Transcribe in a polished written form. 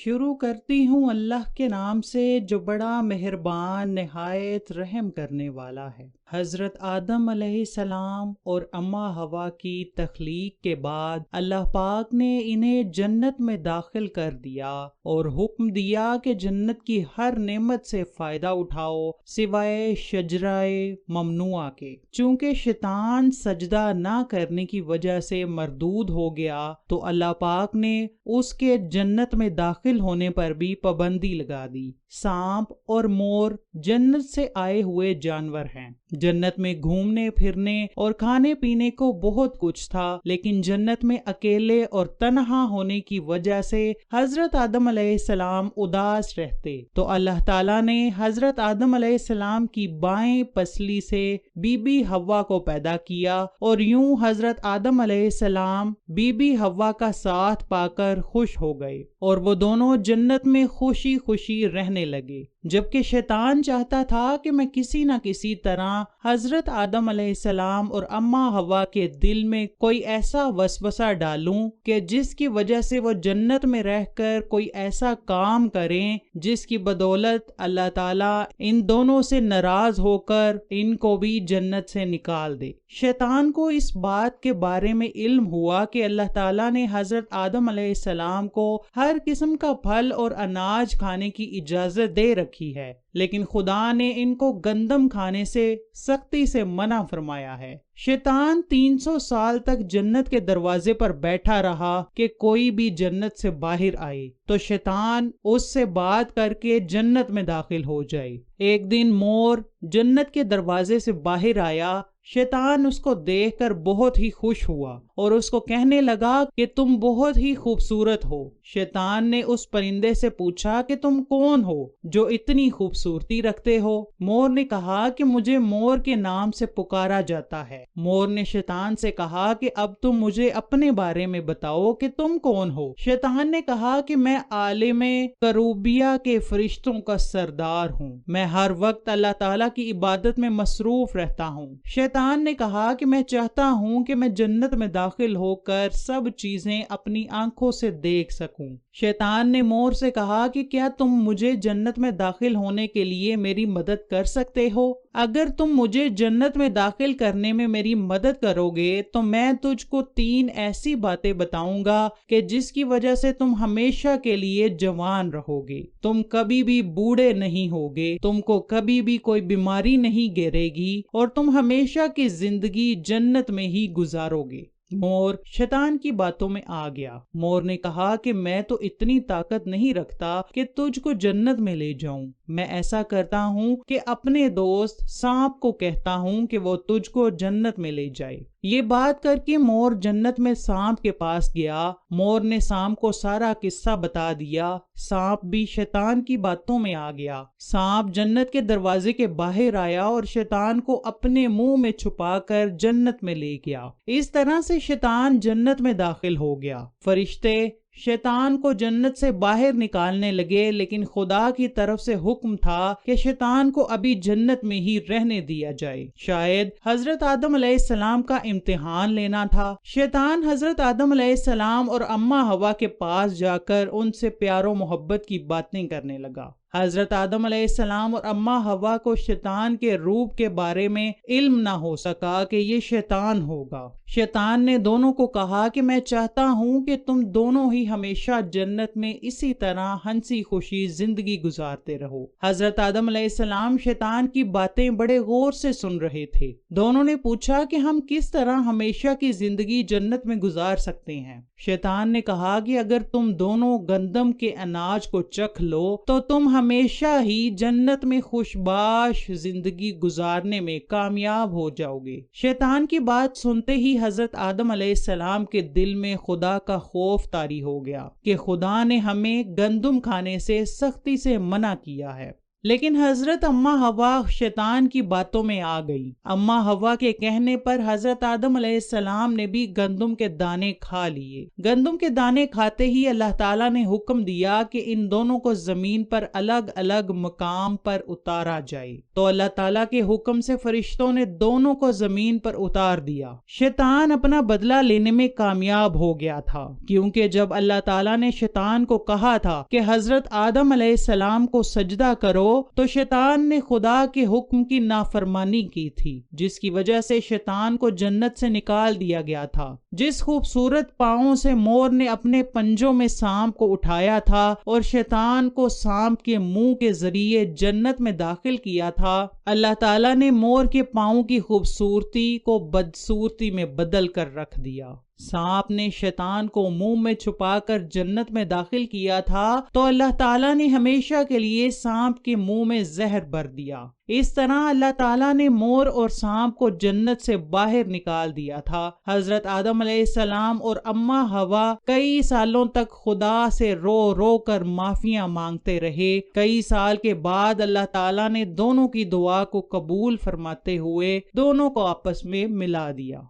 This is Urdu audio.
شروع کرتی ہوں اللہ کے نام سے جو بڑا مہربان نہایت رحم کرنے والا ہے۔ حضرت آدم علیہ السلام اور اماں حوا کی تخلیق کے بعد اللہ پاک نے انہیں جنت میں داخل کر دیا اور حکم دیا کہ جنت کی ہر نعمت سے فائدہ اٹھاؤ سوائے شجرہ ممنوعہ کے۔ چونکہ شیطان سجدہ نہ کرنے کی وجہ سے مردود ہو گیا تو اللہ پاک نے اس کے جنت میں داخل ہونے پر بھی پابندی لگا دی۔ سانپ اور مور جنت سے آئے ہوئے جانور ہیں۔ جنت میں گھومنے پھرنے اور کھانے پینے کو بہت کچھ تھا، لیکن جنت میں اکیلے اور تنہا ہونے کی وجہ سے حضرت آدم علیہ السلام اداس رہتے، تو اللہ تعالیٰ نے حضرت آدم علیہ السلام کی بائیں پسلی سے بی بی حوا کو پیدا کیا، اور یوں حضرت آدم علیہ السلام بی بی حوا کا ساتھ پا کر خوش ہو گئے اور وہ دونوں جنت میں خوشی خوشی رہنے لگے۔ جبکہ شیطان چاہتا تھا کہ میں کسی نہ کسی طرح حضرت آدم علیہ السلام اور اماں حوا کے دل میں کوئی ایسا وسوسہ ڈالوں کہ جس کی وجہ سے وہ جنت میں رہ کر کوئی ایسا کام کریں جس کی بدولت اللہ تعالیٰ ان دونوں سے ناراض ہو کر ان کو بھی جنت سے نکال دے۔ شیطان کو اس بات کے بارے میں علم ہوا کہ اللہ تعالیٰ نے حضرت آدم علیہ السلام کو ہر قسم کا پھل اور اناج کھانے کی اجازت دے رکھی ہے، لیکن خدا نے ان کو گندم کھانے سے سختی سے منع فرمایا ہے۔ شیطان 300 سال تک جنت کے دروازے پر بیٹھا رہا کہ کوئی بھی جنت سے باہر آئے تو شیطان اس سے بات کر کے جنت میں داخل ہو جائے۔ ایک دن مور جنت کے دروازے سے باہر آیا۔ شیطان اس کو دیکھ کر بہت ہی خوش ہوا اور اس کو کہنے لگا کہ تم بہت ہی خوبصورت ہو۔ شیطان نے اس پرندے سے پوچھا کہ تم کون ہو جو اتنی خوبصورتی رکھتے ہو؟ مور نے کہا کہ مجھے مور کے نام سے پکارا جاتا ہے۔ مور نے شیطان سے کہا کہ اب تم مجھے اپنے بارے میں بتاؤ کہ تم کون ہو؟ شیطان نے کہا کہ میں عالم کروبیہ کے فرشتوں کا سردار ہوں، میں ہر وقت اللہ تعالیٰ کی عبادت میں مصروف رہتا ہوں۔ شیطان نے کہا کہ میں چاہتا ہوں کہ میں جنت میں داخل ہو کر سب چیزیں اپنی آنکھوں سے دیکھ سکوں۔ شیطان نے مور سے کہا کہ کیا تم مجھے جنت میں داخل ہونے کے لیے میری مدد کر سکتے ہو؟ اگر تم مجھے جنت میں داخل کرنے میں میری مدد کرو گے تو میں تجھ کو 3 ایسی باتیں بتاؤں گا کہ جس کی وجہ سے تم ہمیشہ کے لیے جوان رہو گے، تم کبھی بھی بوڑھے نہیں ہوگے، تم کو کبھی بھی کوئی بیماری نہیں گھیرے گی اور تم ہمیشہ کی زندگی جنت میں ہی گزارو گے۔ مور شیطان کی باتوں میں آ گیا۔ مور نے کہا کہ میں تو اتنی طاقت نہیں رکھتا کہ تجھ کو جنت میں لے جاؤں۔ میں ایسا کرتا ہوں کہ اپنے دوست سانپ کو کہتا ہوں کہ وہ تجھ کو جنت میں لے جائے۔ یہ بات کر کے مور جنت میں سانپ کے پاس گیا۔ مور نے سانپ کو سارا قصہ بتا دیا۔ سانپ بھی شیطان کی باتوں میں آ گیا۔ سانپ جنت کے دروازے کے باہر آیا اور شیطان کو اپنے منہ میں چھپا کر جنت میں لے گیا۔ اس طرح سے شیطان جنت میں داخل ہو گیا۔ فرشتے شیطان کو جنت سے باہر نکالنے لگے، لیکن خدا کی طرف سے حکم تھا کہ شیطان کو ابھی جنت میں ہی رہنے دیا جائے۔ شاید حضرت آدم علیہ السلام کا امتحان لینا تھا۔ شیطان حضرت آدم علیہ السلام اور اماں حوا کے پاس جا کر ان سے پیار و محبت کی باتیں کرنے لگا۔ حضرت آدم علیہ السلام اور اماں حوا کو شیطان کے روپ کے بارے میں علم نہ ہو سکا کہ یہ شیطان ہوگا۔ شیطان نے دونوں کو کہا کہ میں چاہتا ہوں کہ تم دونوں ہی ہمیشہ جنت میں اسی طرح ہنسی خوشی زندگی گزارتے رہو۔ حضرت آدم علیہ السلام شیطان کی باتیں بڑے غور سے سن رہے تھے۔ دونوں نے پوچھا کہ ہم کس طرح ہمیشہ کی زندگی جنت میں گزار سکتے ہیں؟ شیطان نے کہا کہ اگر تم دونوں گندم کے اناج کو چکھ لو تو تم ہمیشہ ہی جنت میں خوشباش زندگی گزارنے میں کامیاب ہو جاؤ گے۔ شیطان کی بات سنتے ہی حضرت آدم علیہ السلام کے دل میں خدا کا خوف طاری ہو گیا کہ خدا نے ہمیں گندم کھانے سے سختی سے منع کیا ہے۔ لیکن حضرت اماں ہوا شیطان کی باتوں میں آ گئی۔ اماں ہوا کے کہنے پر حضرت آدم علیہ السلام نے بھی گندم کے دانے کھا لیے۔ گندم کے دانے کھاتے ہی اللہ تعالیٰ نے حکم دیا کہ ان دونوں کو زمین پر الگ الگ مقام پر اتارا جائے، تو اللہ تعالیٰ کے حکم سے فرشتوں نے دونوں کو زمین پر اتار دیا۔ شیطان اپنا بدلہ لینے میں کامیاب ہو گیا تھا، کیونکہ جب اللہ تعالیٰ نے شیطان کو کہا تھا کہ حضرت آدم علیہ السلام کو سجدہ کرو، تو شیطان نے خدا کے حکم کی نافرمانی کی تھی، جس کی وجہ سے شیطان کو جنت سے نکال دیا گیا تھا۔ جس خوبصورت پاؤں سے مور نے اپنے پنجوں میں سانپ کو اٹھایا تھا اور شیطان کو سانپ کے منہ کے ذریعے جنت میں داخل کیا تھا، اللہ تعالیٰ نے مور کے پاؤں کی خوبصورتی کو بدصورتی میں بدل کر رکھ دیا۔ سانپ نے شیطان کو منہ میں چھپا کر جنت میں داخل کیا تھا، تو اللہ تعالیٰ نے ہمیشہ کے لیے سانپ کے منہ میں زہر بھر دیا۔ اس طرح اللہ تعالیٰ نے مور اور سانپ کو جنت سے باہر نکال دیا تھا۔ حضرت آدم علیہ السلام اور اماں ہوا کئی سالوں تک خدا سے رو رو کر معافیاں مانگتے رہے۔ کئی سال کے بعد اللہ تعالیٰ نے دونوں کی دعا کو قبول فرماتے ہوئے دونوں کو آپس میں ملا دیا۔